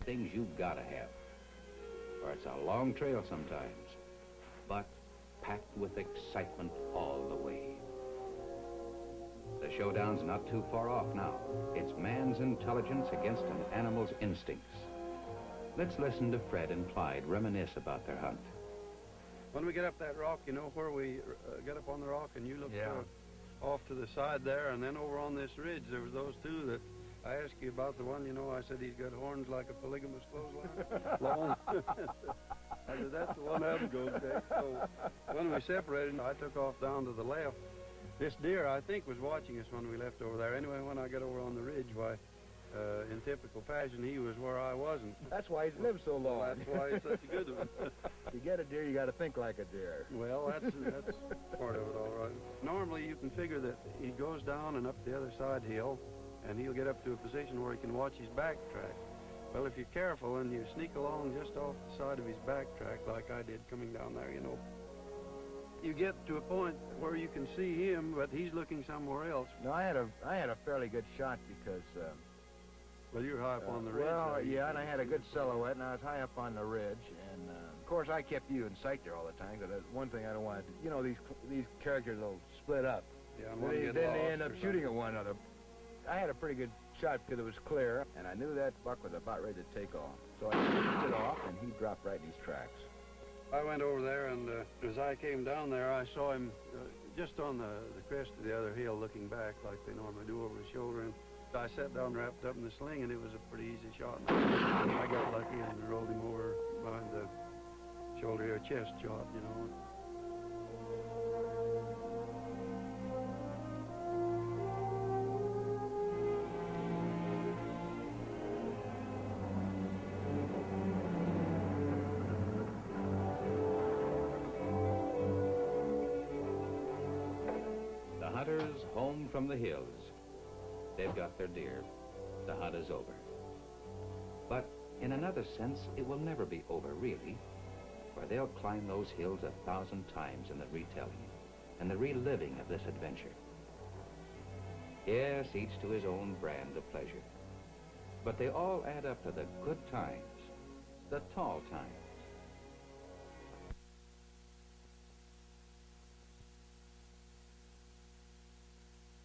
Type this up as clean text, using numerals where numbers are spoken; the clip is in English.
things you've got to have. For it's a long trail sometimes, but packed with excitement all the way. The showdown's not too far off now. It's man's intelligence against an animal's instincts. Let's listen to Fred and Clyde reminisce about their hunt. When we get up that rock, you know, where we get up on the rock and you look Yeah. off to the side there, and then over on this ridge, there was those two that I asked you about. The one, you know, I said he's got horns like a polygamous clothesline. Long. I said, that's the one I'm going to take. So when we separated, I took off down to the left. This deer, I think, was watching us when we left over there. Anyway, when I got over on the ridge, why, in typical fashion, he was where I wasn't. That's why he's lived so long. That's why he's such a good one. You get a deer, you got to think like a deer. Well, that's part of it, all right. Normally, you can figure that he goes down and up the other side hill, and he'll get up to a position where he can watch his back track. Well, if you're careful and you sneak along just off the side of his back track, like I did coming down there, you know, you get to a point where you can see him, but he's looking somewhere else. No, I had a fairly good shot because. Well, you're high up on the ridge. Well, yeah, and I had a good silhouette, and I was high up on the ridge, and of course I kept you in sight there all the time. Because one thing I don't want to, you know, these characters will split up. Yeah, Then they end up shooting at one another. I had a pretty good shot because it was clear, and I knew that buck was about ready to take off. So I switched it off, and he dropped right in his tracks. I went over there, and as I came down there, I saw him just on the crest of the other hill, looking back like they normally do over his shoulder. And I sat down, wrapped up in the sling, and it was a pretty easy shot. And I got lucky and rolled him over behind the shoulder here, chest shot, you know. The hunters home from the hills. They've got their deer. The hunt is over. But in another sense, it will never be over, really, for they'll climb those hills 1,000 times in the retelling and the reliving of this adventure. Yes, each to his own brand of pleasure. But they all add up to the good times, the tall times.